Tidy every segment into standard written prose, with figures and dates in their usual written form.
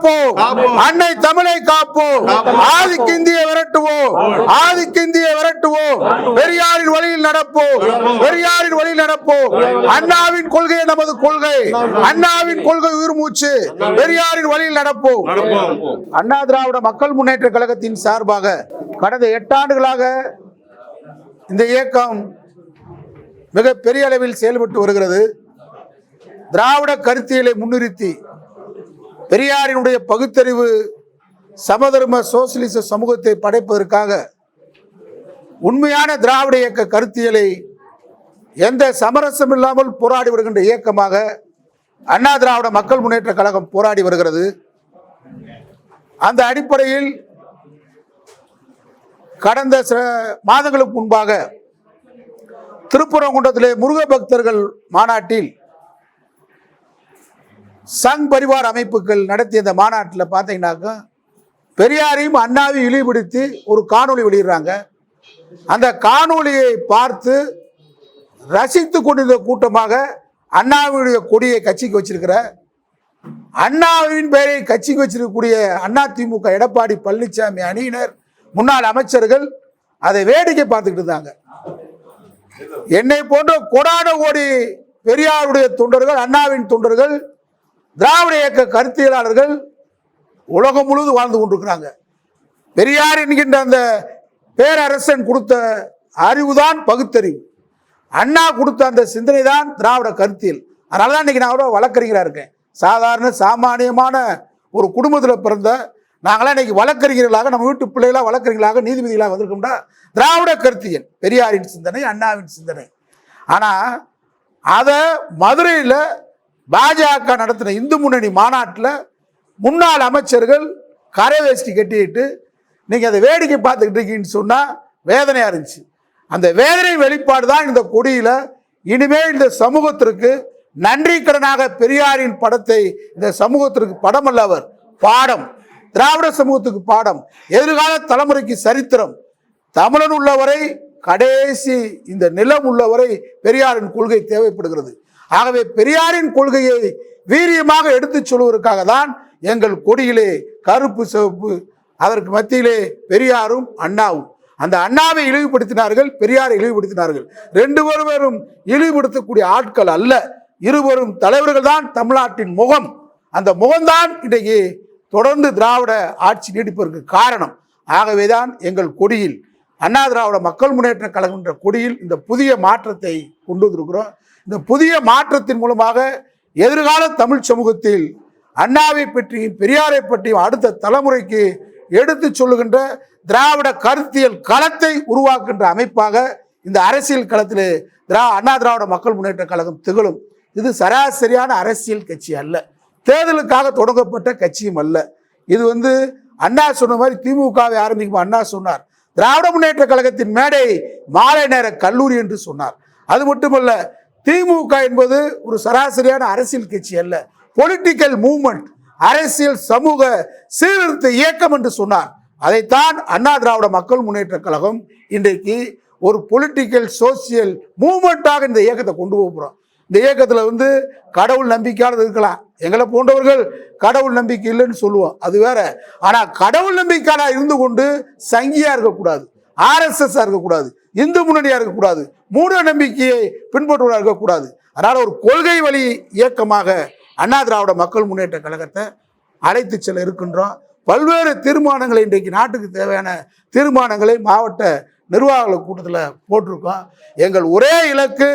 காப்போம், அன்னை தமிழை காப்போம், ஆதிக்கிந்திய விரட்டுவோம், ஆதிக்கிந்திய விரட்டுவோம், பெரியாரின் வழியில் நடப்போம், பெரியாரின் வழியில் நடப்போம். அண்ணாவின் கொள்கை நமது கொள்கை, அண்ணாவின் கொள்கை உயிர் மூச்சு, பெரியாரின் வழியில் நடப்போம். அண்ணா திராவிட மக்கள் முன்னேற்ற கழகத்தின் சார்பாக கடந்த 8 ஆண்டுகளாக இந்த இயக்கம் மிக பெரிய அளவில் செயல்பட்டு வருகிறது. திராவிட கருத்தியலை முன்னிறுத்தி பெரியாரினுடைய பகுத்தறிவு சமதர்ம சோசியலிச சமூகத்தை படைப்பதற்காக உண்மையான திராவிட இயக்க கருத்தியலை எந்த சமரசம் இல்லாமல் போராடி வருகின்ற இயக்கமாக அண்ணா திராவிட மக்கள் முன்னேற்ற கழகம் போராடி வருகிறது. அந்த அடிப்படையில் கடந்த சில மாதங்களுக்கு முன்பாக திருப்பரங்குன்றத்திலே முருக பக்தர்கள் மாநாட்டில் சங் பரிவார் அமைப்புகள் நடத்திய இந்த மாநாட்டில் பார்த்தீங்கன்னாக்கா பெரியாரையும் அண்ணாவையும் இழிவுபடுத்தி ஒரு காணொளி வெளியிடுறாங்க. அந்த காணொளியை பார்த்து ரசித்து கொண்டிருந்த கூட்டமாக அண்ணாவுடைய கொடியை கட்சிக்கு வச்சிருக்கிற, அண்ணாவின் பெயரை கட்சிக்கு வச்சிருக்கக்கூடிய அதிமுக எடப்பாடி பழனிசாமி அணியினர், முன்னாள் அமைச்சர்கள் அதை வேடிக்கை பார்த்துக்கிட்டு இருந்தாங்க. என்னை போன்ற கொடான கோடி பெரியாருடைய தொண்டர்கள், அண்ணாவின் தொண்டர்கள், திராவிட இயக்க கருத்தியலாளர்கள் உலகம் முழுவதும் வாழ்ந்து கொண்டிருக்கிறாங்க. பெரியார் என்கின்ற அந்த பேரரசன் கொடுத்த அறிவுதான் பகுத்தறிவு, அண்ணா கொடுத்த அந்த சிந்தனை தான் திராவிட கருத்தியல். அதனால தான் இன்னைக்கு நான் கூட வழக்கறிஞராக இருக்கேன். சாதாரண சாமானியமான ஒரு குடும்பத்தில் பிறந்த நாங்களாம் இன்னைக்கு வழக்கறிஞர்களாக, நம்ம வீட்டு பிள்ளைகளாக வழக்கறிஞர்களாக, நீதிபதிகளாக வந்திருக்கோம்னா திராவிட கருத்தியல், பெரியாரின் சிந்தனை, அண்ணாவின் சிந்தனை. ஆனால் அதை மதுரையில் பாஜக நடத்தின இந்து முன்னணி மாநாட்டில் முன்னாள் அமைச்சர்கள் கரை வேஷ்டி கட்டிட்டு நீங்கள் அதை வேடிக்கை பார்த்துக்கிட்டு இருக்கீங்கன்னு சொன்னால் வேதனையாக இருந்துச்சு. அந்த வேதனை வெளிப்பாடு தான் இந்த கொடியில். இனிமேல் இந்த சமூகத்திற்கு நன்றி கடனாக பெரியாரின் படத்தை இந்த சமூகத்திற்கு படம் அல்ல, அவர் பாடம், திராவிட சமூகத்துக்கு பாடம், எதிர்கால தலைமுறைக்கு சரித்திரம். தமிழன் உள்ளவரை, கடைசி இந்த நிலம் உள்ளவரை பெரியாரின் கொள்கை தேவைப்படுகிறது. ஆகவே பெரியாரின் கொள்கையை வீரியமாக எடுத்துச் சொல்வதற்காக தான் எங்கள் கொடியிலே கருப்பு சிவப்பு, அதற்கு மத்தியிலே பெரியாரும் அண்ணாவும். அந்த அண்ணாவை இழிவுபடுத்தினார்கள், பெரியாரை இழிவுபடுத்தினார்கள். 2 பேரும் இழிவுபடுத்தக்கூடிய ஆட்கள் அல்ல, இருவரும் தலைவர்கள் தான் தமிழ்நாட்டின் முகம். அந்த முகம்தான் இன்றைக்கு தொடர்ந்து திராவிட ஆட்சி நீடிப்பதற்கு காரணம். ஆகவேதான் எங்கள் கொடியில், அண்ணா திராவிட மக்கள் முன்னேற்ற கழகம் என்ற கொடியில் இந்த புதிய மாற்றத்தை கொண்டு வந்திருக்கிறோம். இந்த புதிய மாற்றத்தின் மூலமாக எதிர்கால தமிழ் சமூகத்தில் அண்ணாவை பற்றியும் பெரியாரை பற்றியும் அடுத்த தலைமுறைக்கு எடுத்து சொல்லுகின்ற திராவிட கருத்தியல் களத்தை உருவாக்குகின்ற அமைப்பாக இந்த அரசியல் களத்தில் அண்ணா திராவிட மக்கள் முன்னேற்ற கழகம் திகழும். இது சராசரியான அரசியல் கட்சி அல்ல, தேர்தலுக்காக தொடங்கப்பட்ட கட்சியும் அல்ல. இது அண்ணா சொன்ன மாதிரி திமுகவை ஆரம்பிக்கும் அண்ணா சொன்னார், திராவிட முன்னேற்ற கழகத்தின் மேடை மாலை நேர கல்லூரி என்று சொன்னார். அது மட்டுமல்ல, திமுக என்பது ஒரு சராசரியான அரசியல் கட்சி அல்ல, பொலிட்டிக்கல் மூவ்மெண்ட், அரசியல் சமூக சீர்திருத்த இயக்கம் என்று சொன்னார். அதைத்தான் அண்ணா திராவிட மக்கள் முன்னேற்ற கழகம் இன்றைக்கு ஒரு பொலிட்டிக்கல் சோசியல் மூவ்மெண்ட்டாக இந்த இயக்கத்தை கொண்டு போகிறோம். இந்த இயக்கத்தில் கடவுள் நம்பிக்கையானது இருக்கலாம், எங்களை போன்றவர்கள் கடவுள் நம்பிக்கை இல்லைன்னு சொல்லுவோம், அது வேற. ஆனால் கடவுள் நம்பிக்கையான இருந்து கொண்டு சங்கியாக இருக்கக்கூடாது, RSS இருக்கக்கூடாது, இந்து முன்னணியாக இருக்கக்கூடாது, மூட நம்பிக்கையை பின்பற்றுவதாக இருக்கக்கூடாது. அதனால் ஒரு கொள்கை வழி இயக்கமாக அண்ணா திராவிட மக்கள் முன்னேற்ற கழகத்தை அழைத்து செல்ல இருக்கின்றோம். பல்வேறு தீர்மானங்களை, இன்றைக்கு நாட்டுக்கு தேவையான தீர்மானங்களை மாவட்ட நிர்வாக கூட்டத்தில் போட்டிருக்கோம். எங்கள் ஒரே இலக்கு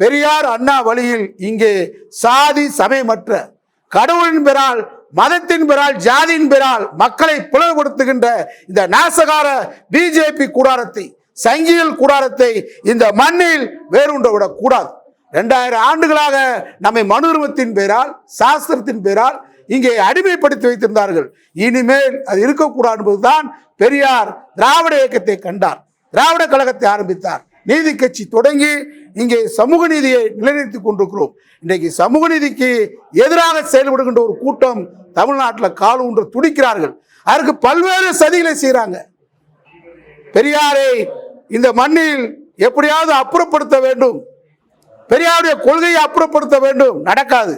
பெரியார் அண்ணா வழியில் இங்கே சாதி சமயமற்ற, கடவுளின் பெயரால், மதத்தின் பெயரால், ஜாதியின் பெயரால் மக்களை பிளவுபடுத்துகின்ற இந்த நாசகார பிஜேபி கூடாரத்தை, சங்கியல் கூடாரத்தை இந்த மண்ணில் வேறுண்ட விடக்கூடாது. 2000 ஆண்டுகளாக நம்மை மனு உரிமத்தின் பெயரால், சாஸ்திரத்தின் பெயரால் இங்கே அடிமைப்படுத்தி வைத்திருந்தார்கள். இனிமேல் அது இருக்கக்கூடாது என்பதுதான் பெரியார் திராவிட இயக்கத்தை கண்டார், திராவிட கழகத்தை ஆரம்பித்தார், நீதி கட்சி தொடங்கி இங்கே சமூக நீதியை நிலைநிறுத்திக் கொண்டிருக்கிறோம். இன்றைக்கு சமூக நீதிக்கு எதிராக செயல்படுகின்ற ஒரு கூட்டம் தமிழ்நாட்டில் கால் ஊன்ற துடிக்கிறார்கள். அதற்கு பல்வேறு சதிகளை செய்கிறாங்க. பெரியாரை இந்த மண்ணில் எப்படியாவது அப்புறப்படுத்த வேண்டும், பெரியாருடைய கொள்கையை அப்புறப்படுத்த வேண்டும், நடக்காது.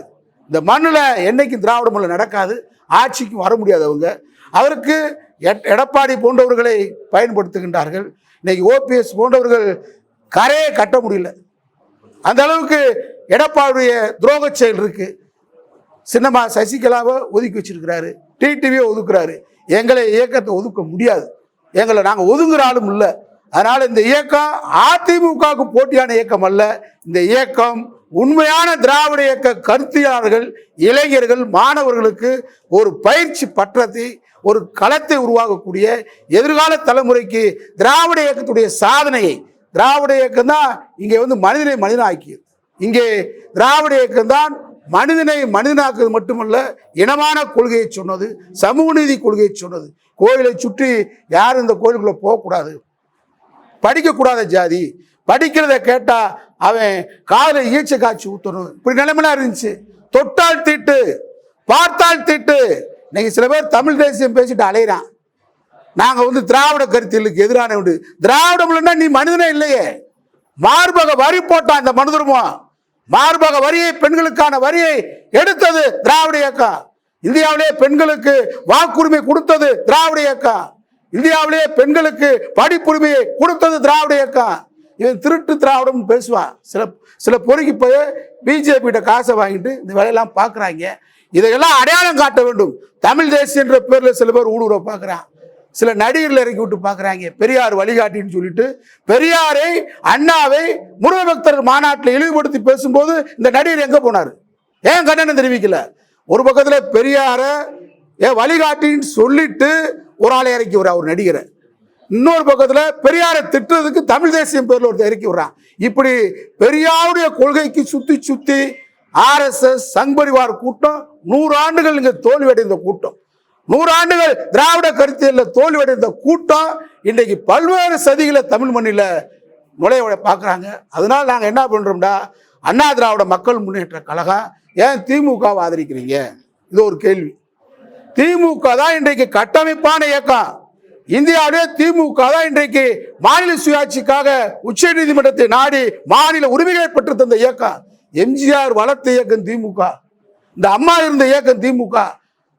இந்த மண்ணில் என்னைக்கு திராவிட மண்ணில் நடக்காது. ஆட்சிக்கு வர முடியாதவங்க. அதற்கு எடப்பாடி போன்றவர்களை பயன்படுத்துகின்றார்கள். இன்னைக்கு ஓபிஎஸ் போன்றவர்கள் கரையை கட்ட முடியல. அந்த அளவுக்கு எடப்பாடிய துரோக செயல் இருக்கு. சின்னமா சசிகலாவை ஒதுக்கி வச்சிருக்கிறாரு, டிடிவியை ஒதுக்குறாரு. எங்களை இயக்கத்தை ஒதுக்க முடியாது, எங்களை நாங்கள் ஒதுங்குற ஆளும் இல்லை. அதனால இந்த இயக்கம் அதிமுகவுக்கு போட்டியான இயக்கம் அல்ல. இந்த இயக்கம் உண்மையான திராவிட இயக்க கருத்தியாளர்கள், இளைஞர்கள், மாணவர்களுக்கு ஒரு பயிற்சி பற்றத்தை, ஒரு களத்தை உருவாக்கக்கூடிய எதிர்கால தலைமுறைக்கு திராவிட இயக்கத்துடைய சாதனையை, திராவிட இயக்கம் தான் இங்கே மனிதனை மனிதனாக்கியது. இங்கே திராவிட இயக்கம் தான் மனிதனை மனிதனாக்குவது மட்டுமல்ல, இனமான கொள்கையை சொன்னது, சமூக நீதி கொள்கையை சொன்னது. கோயிலை சுற்றி யாரும் இந்த கோயிலுக்குள்ள போகக்கூடாது, படிக்கக்கூடாத ஜாதி, படிக்கிறத கேட்டா அவன் காதல ஈச்ச காட்சி ஊத்தணும், இப்படி நிலைமைலாம் இருந்துச்சு. தொட்டால் தீட்டு, பார்த்தால் தீட்டு. இன்னைக்கு சில பேர் தமிழ் தேசியம் பேசிட்டு அலையிறான். நாங்க திராவிட கருத்தியலுக்கு எதிரான உண்டு. திராவிடம் இல்லைன்னா நீ மனிதனே இல்லையே. மார்பக வரி போட்டான் இந்த மனுதர்மோ. மார்பக வரியை, பெண்களுக்கான வரியை எடுத்தது திராவிட இயக்கம். இந்தியாவிலே பெண்களுக்கு வாக்குரிமை கொடுத்தது திராவிட இயக்கம். இந்தியாவிலேயே பெண்களுக்கு படிப்புரிமையை கொடுத்தது திராவிட இயக்கம். இவன் திருட்டு திராவிடம் பேசுவான். சில பொறுக்கி போய் பிஜேபி கிட்ட காசை வாங்கிட்டு இந்த வேலையெல்லாம் பார்க்குறாங்க. இதையெல்லாம் அடையாளம் காட்ட வேண்டும். தமிழ் தேசியன்ற பேரில் சில பேர் ஊடுருவ பார்க்குறான். சில நடிகர்கள் இறக்கி விட்டு பார்க்குறாங்க. பெரியார் வழிகாட்டின்னு சொல்லிட்டு பெரியாரை, அண்ணாவை முருகபக்தர் மாநாட்டில் இழிவுபடுத்தி பேசும்போது இந்த நடிகர் எங்கே போனார்? ஏன் கண்டனம் தெரிவிக்கல? ஒரு பக்கத்தில் பெரியார வழிகாட்டின்னு சொல்லிட்டு ஒரு ஆளை இறக்கி விடுறா ஒரு நடிகரை. இன்னொரு பக்கத்தில் பெரியாரை திட்டுறதுக்கு தமிழ் தேசியம் பேரில் ஒருத்தர் இறக்கி விடுறான். இப்படி பெரியாருடைய கொள்கைக்கு சுத்தி சுத்தி RSS சங் பரிவார் கூட்டம் 100 ஆண்டுகள் இங்கே தோல்வியடைந்த கூட்டம், 100 ஆண்டுகள் திராவிட கருத்தியலில் தோல்வியடைந்த கூட்டம் இன்றைக்கு பல்வேறு சதிகளை தமிழ் மண்ணில் நுழைய பார்க்குறாங்க. அதனால நாங்கள் என்ன பண்ணுறோம்டா, அண்ணா திராவிட மக்கள் முன்னேற்ற கழகம் ஏன் திமுகவை ஆதரிக்கிறீங்க? இது ஒரு கேள்வி. திமுக தான் இன்றைக்கு கட்டமைப்பான இயக்கம். இந்தியாவிலே திமுக தான் இன்றைக்கு மாநில சுயாட்சிக்காக உச்ச நீதிமன்றத்தை நாடி மாநில உரிமைகளை பெற்று தந்த இயக்கம். எம்ஜிஆர் வளர்த்த இயக்கம் திமுக, இந்த அம்மா இருந்த இயக்கம் திமுக.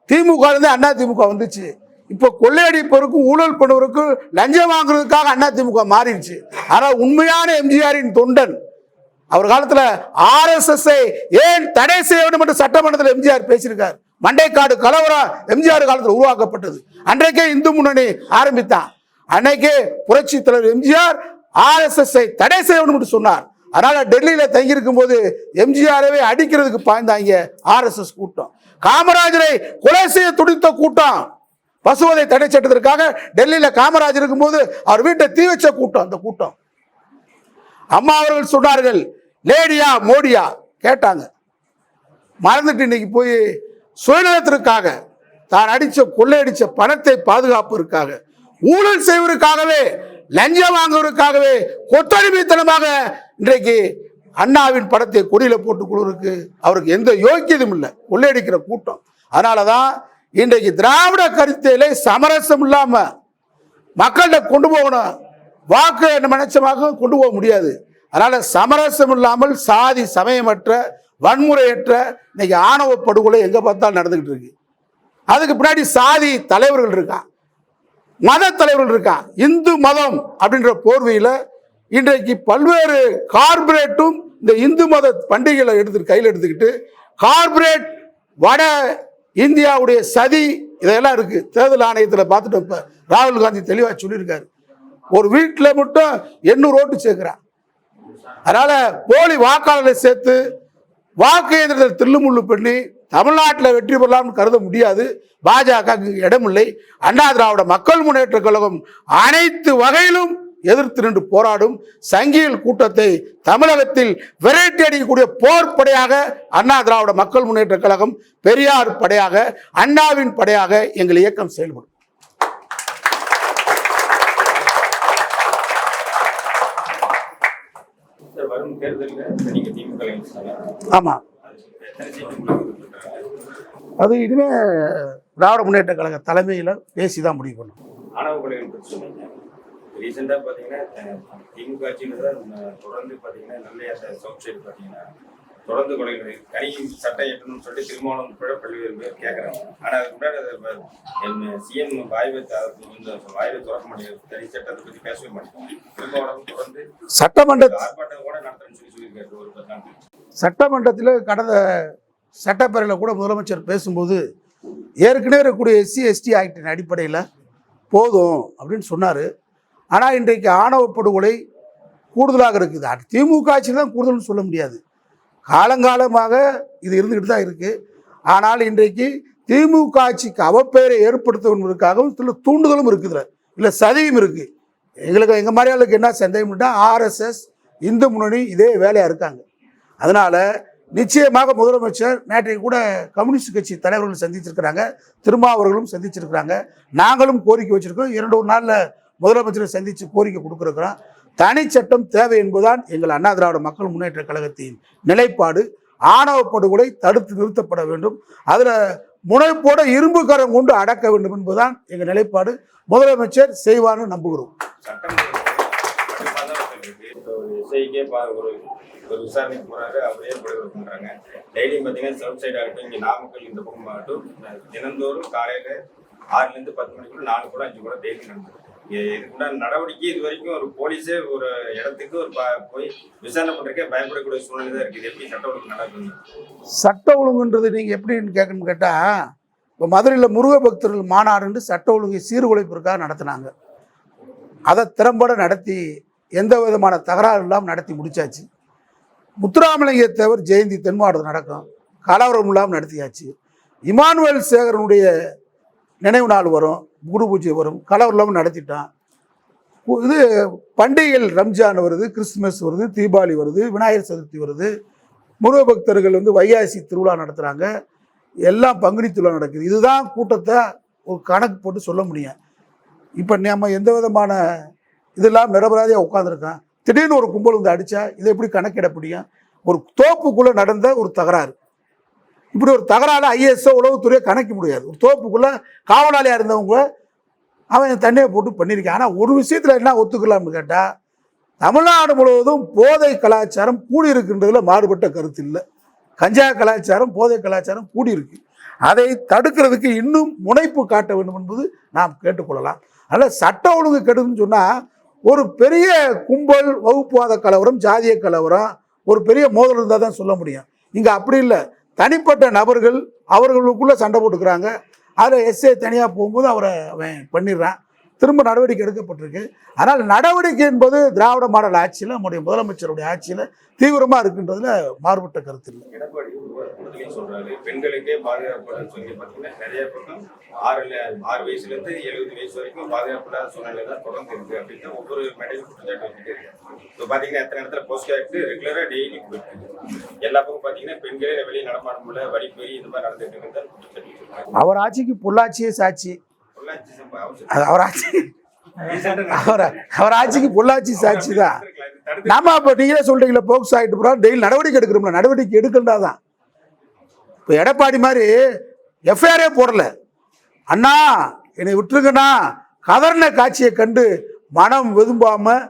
திமுக இருந்து அண்ணா திமுக வந்துச்சு. இப்போ கொள்ளையடிப்பவருக்கும் ஊழல் பண்ணுவருக்கும் லஞ்சம் வாங்குறதுக்காக அண்ணா திமுக மாறிடுச்சு. ஆனால் உண்மையான எம்ஜிஆரின் தொண்டன் அவர் காலத்தில் RSS ஏன் தடை செய்ய வேண்டும் என்று சட்டமன்றத்தில் எம்ஜிஆர் பேசியிருக்கார். மண்டைக்காடு கலவரம் எம்ஜிஆர் காலத்தில் உருவாக்கப்பட்டது. அன்றைக்கே இந்து முன்னணி ஆரம்பித்தான். அன்னைக்கே புரட்சி தலைவர் எம்ஜிஆர் RSS தடை செய்ய வேண்டும் என்று சொன்னார். அதனால டெல்லியில தங்கியிருக்கும் போது எம்ஜிஆரவே அடிக்கிறதுக்கு பாய்ந்தாங்க RSS கூட்டம். காமராஜரை கொலை செய்ய துடித்த கூட்டம், பசுவதை தடை சட்டத்திற்காக டெல்லியில காமராஜர் இருக்கும்போது அவர் வீட்டை தீ வச்ச கூட்டம். அந்த கூட்டம் அம்மா அவர்கள் சொன்னார்கள், லேடியா மோடியா கேட்டாங்க. மறந்துட்டு இன்னைக்கு போய் சுயநலத்திற்காக, தான் கொள்ளையடிச்ச பணத்தை பாதுகாப்பதற்காக, ஊழல் செய்வதற்காகவே, லஞ்சம் வாங்குவதற்காகவே கொத்தடிமைத்தனமாக இன்றைக்கு அண்ணாவின் படத்தை கொடியில போட்டுக் கொள்வதற்கு அவருக்கு எந்த யோக்கியதும் இல்லை, கொள்ளையடிக்கிற கூட்டம். அதனாலதான் இன்றைக்கு திராவிட கருத்தியலை சமரசம் இல்லாம மக்கள்கிட்ட கொண்டு போகணும். வாக்கு என்ன நினைச்சமாக கொண்டு போக முடியாது. அதனால சமரசம் இல்லாமல் சாதி சமயமற்ற வன்முறையற்ற இன்னைக்கு ஆணவ படுகொலை எங்க பார்த்தாலும் நடந்துகிட்டு இருக்கு. அதுக்கு பின்னாடி சாதி தலைவர்கள் இருக்கான், மத தலைவர்கள் இருக்கான். இந்து மதம் அப்படின்ற போர்வையில் இன்றைக்கு பல்வேறு கார்பரேட்டும் இந்த இந்து மத பண்டிகைகளை கையில் எடுத்துக்கிட்டு கார்பரேட் வட இந்தியாவுடைய சதி இதெல்லாம் இருக்கு. தேர்தல் ஆணையத்தில் பார்த்துட்டு இப்ப ராகுல் காந்தி தெளிவா சொல்லியிருக்காரு, ஒரு வீட்டில் மட்டும் 800 ஓட்டு சேர்க்கிறான். அதனால போலி வாக்காளர்களை சேர்த்து வாக்கு எந்திரத்தில் தில்லுமுள்ளு பண்ணி தமிழ்நாட்டில் வெற்றி பெறலாம்னு கருத முடியாது. பாஜக இடமில்லை. அண்ணா திராவிட மக்கள் முன்னேற்ற கழகம் அனைத்து வகையிலும் எதிர்த்து நின்று போராடும். சங்கியல் கூட்டத்தை தமிழகத்தில் விரட்டி அடிக்கக்கூடிய போர் படையாக அண்ணா திராவிட மக்கள் முன்னேற்ற கழகம், பெரியார் படையாக, அண்ணாவின் படையாக எங்கள் இயக்கம் செயல்படும். ஆமா, அது இனிமே திராவிட முன்னேற்ற கழக தலைமையில் பேசிதான் முடிவு பண்ணும். ரீசெண்டாக பார்த்தீங்கன்னா திமுக ஆட்சியில் தான் தொடர்ந்து பார்த்தீங்கன்னா நல்ல சவுத் சைடு பார்த்தீங்கன்னா தொடர்ந்து கொலைகள் தனி சட்டம் எட்டணும்னு சொல்லிட்டு திருமாவளவன் உட்பட பல்வேறு பேர் கேட்குறாங்க. ஆனால் அதுக்கு முன்னாடி சிஎம் வாய்வை திறக்க மாட்டேங்குது. தனி சட்டத்தை பற்றி பேசவே மாட்டேங்கிறாங்க. திருமாவளவன் தொடர்ந்து சட்டமன்ற ஆர்ப்பாட்டம் கூட நடத்துறேன்னு சொல்லியிருக்காரு ஒரு 10 நாள். சட்டமன்றத்தில் கடந்த சட்டப்பேரவையில் கூட முதலமைச்சர் பேசும்போது ஏற்கனவே இருக்கக்கூடிய எஸ்சி எஸ்டி ஆக்டின் அடிப்படையில் போதும் அப்படின்னு சொன்னார். ஆனால் இன்றைக்கு ஆணவ படுகொலை கூடுதலாக இருக்குது. திமுக ஆட்சி தான் கூடுதல்னு சொல்ல முடியாது. காலங்காலமாக இது இருந்துக்கிட்டு தான் இருக்குது. ஆனால் இன்றைக்கு திமுக ஆட்சிக்கு அவப்பெயரை ஏற்படுத்துவதற்காகவும் சில தூண்டுதலும் இருக்குதுல, இல்லை சதியும் இருக்குது. எங்கள் மாதிரி ஆளுக்கு என்ன சந்தேகம்னா ஆர்எஸ்எஸ் இந்து முன்னணி இதே வேலையாக இருக்காங்க. அதனால் நிச்சயமாக முதலமைச்சர் நேற்றைக்கு கூட கம்யூனிஸ்ட் கட்சி தலைவர்கள் சந்திச்சிருக்கிறாங்க, திருமாவர்களும் சந்திச்சிருக்கிறாங்க, நாங்களும் கோரிக்கை வச்சுருக்கோம். 2 நாளில் முதலமைச்சரை சந்தித்து கோரிக்கை கொடுக்குறோம். தனி சட்டம் தேவை என்பதுதான் எங்கள் அண்ணா திராவிட மக்கள் முன்னேற்ற கழகத்தின் நிலைப்பாடு. ஆணவ படுகொலை தடுத்து நிறுத்தப்பட வேண்டும், அதில் முனைப்போட இரும்பு கரம் கொண்டு அடக்க வேண்டும் என்பதுதான் எங்கள் நிலைப்பாடு. முதலமைச்சர் செய்வார்னு நம்புகிறோம். ஒரு விசாரணைக்கு போறாரு, அவரே படுகொலை பண்றாங்க. டெய்லியும் பார்த்தீங்கன்னா சவுத் சைடு ஆகட்டும், இங்கே நாமக்கல் இந்த பக்கம் ஆகட்டும், தினந்தோறும் காலையில் 6லேருந்து 10 மணிக்குள்ள 4 கூட 5 கூட டெய்லி நடந்தது. இதுக்குண்டான நடவடிக்கை இது வரைக்கும் ஒரு போலீஸே ஒரு இடத்துக்கு போய் விசாரணை பண்றதுக்கே பயப்படக்கூடிய சூழ்நிலை தான் இருக்குது. எப்படி சட்ட ஒழுங்கு நடக்குது? சட்ட ஒழுங்குன்றது நீங்கள் எப்படின்னு கேட்கணும்னு கேட்டால், இப்போ மதுரையில் முருக பக்தர்கள் மாநாடுன்னு சட்ட ஒழுங்கை சீர்குலைப்பிற்காக நடத்தினாங்க. அதை திறம்பட நடத்தி எந்த விதமான தகராறு இல்லாமல் நடத்தி முடிச்சாச்சு. முத்துராமலிங்க தேவர் ஜெயந்தி தென் மாவட்டத்தில் நடக்கும், கலவரம் இல்லாமல் நடத்தியாச்சு. இமானுவேல் சேகரனுடைய நினைவு நாள் வரும், குரு பூஜை வரும், கலவரம் இல்லாமல் நடத்திட்டான். இது பண்டிகைகள் ரம்ஜான் வருது, கிறிஸ்துமஸ் வருது, தீபாவளி வருது, விநாயகர் சதுர்த்தி வருது, முருக பக்தர்கள் வைகாசி திருவிழா நடத்துகிறாங்க, எல்லாம் பங்குனி திருவிழா நடக்குது. இதுதான் கூட்டத்தை ஒரு கணக்கு போட்டு சொல்ல முடியும். இப்போ நம்ம எந்த விதமான இதெல்லாம் நிரபராதியாக உட்காந்துருக்கான், திடீர்னு ஒரு கும்பல் அடித்தா இதை எப்படி கணக்கிட முடியும்? ஒரு தோப்புக்குள்ளே நடந்த ஒரு தகராறு, இப்படி ஒரு தகராறு ஐஏஎஸ்ஓ உளவுத்துறையை கணக்க முடியாது. ஒரு தோப்புக்குள்ளே காவலாளியாக இருந்தவங்க அவன் தண்ணியை போட்டு பண்ணியிருக்கான். ஆனால் ஒரு விஷயத்தில் என்ன ஒத்துக்கலாம்னு கேட்டால், தமிழ்நாடு முழுவதும் போதை கலாச்சாரம் கூடியிருக்குன்றதுல மாறுபட்ட கருத்து இல்லை. கஞ்சா கலாச்சாரம், போதை கலாச்சாரம் கூடியிருக்கு. அதை தடுக்கிறதுக்கு இன்னும் முனைப்பு காட்ட வேண்டும் என்பது நாம் கேட்டுக்கொள்ளலாம். அதனால் சட்ட ஒழுங்கு கெடுதுன்னு சொன்னால் ஒரு பெரிய கும்பல், வகுப்புவாத கலவரம், ஜாதிய கலவரம், ஒரு பெரிய மோதல் இருந்தால் தான் சொல்ல முடியும். இங்கே அப்படி இல்லை. தனிப்பட்ட நபர்கள் அவர்களுக்குள்ளே சண்டை போட்டுக்கிறாங்க. அதில் எஸ்ஐ தனியாக போகும்போது அவன் பண்ணிடுறான். திரும்ப நடவடிக்கை எடுக்கப்பட்டிருக்கு. ஆனால் நடவடிக்கை என்பது திராவிட மாடல் ஆட்சியில், நம்முடைய முதலமைச்சருடைய ஆட்சியில் தீவிரமாக இருக்குன்றதுல மாறுபட்ட கருத்து இல்லை. எடப்பாடி சொல்றாரு பெண்களுக்கே பாதுகாப்பு சொல்லி பார்த்தீங்கன்னா நிறைய பக்கம் 6 வயசுலேருந்து 70 வயசு வரைக்கும் பாதுகாப்பு சூழ்நிலை தான் தொடர்ந்து இருக்கு அப்படின்னு ஒவ்வொரு மேடையும் குற்றச்சாட்டு வந்துட்டு இருக்கு. இப்போ பார்த்தீங்கன்னா எத்தனை இடத்துல போஸ்ட் ஆக்ட் ரெகுலராக டெய்லி போயிட்டு எல்லா பக்கம் பார்த்தீங்கன்னா பெண்களே வெளியே நடமாட முடியல, வழிப்பறி இந்த மாதிரி நடந்துட்டு இருக்குன்னு குற்றச்சாட்டு. அவர் ஆட்சிக்கு பொள்ளாச்சியே சாட்சி. அவர் ஆட்சிக்கு பொள்ளாச்சி சாட்சி தான். நாம இப்போ நீங்களே சொல்றீங்களா போக்ஸ் ஆகிட்டு போகிறோம், டெய்லி நடவடிக்கை எடுக்கிறோம்ல, நடவடிக்கை எடுக்கண்டா தான். இப்போ எடப்பாடி மாதிரி எஃப்ஐஆரே போடல, அண்ணா என்னை விட்டுருங்கண்ணா கதர்ன காட்சியை கண்டு மனம் வெதும்பாமல்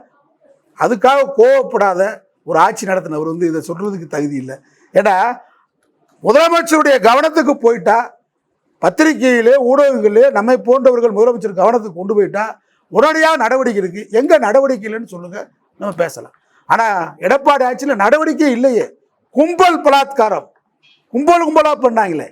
அதுக்காக கோவப்படாத ஒரு ஆட்சி நடத்தினவர் இதை சொல்றதுக்கு தகுதி இல்லை. ஏன்னா முதலமைச்சருடைய கவனத்துக்கு போயிட்டா, பத்திரிகையிலே ஊடகங்களிலே நம்மை போன்றவர்கள் முதலமைச்சர் கவனத்துக்கு கொண்டு போயிட்டா உடனடியாக நடவடிக்கை இருக்கு. எங்க நடவடிக்கை இல்லைன்னு சொல்லுங்க, நம்ம பேசலாம். ஆனால் எடப்பாடி ஆட்சியில் நடவடிக்கை இல்லையே. கும்பல் பலாத்காரம், கும்பலாக பண்ணாங்களே.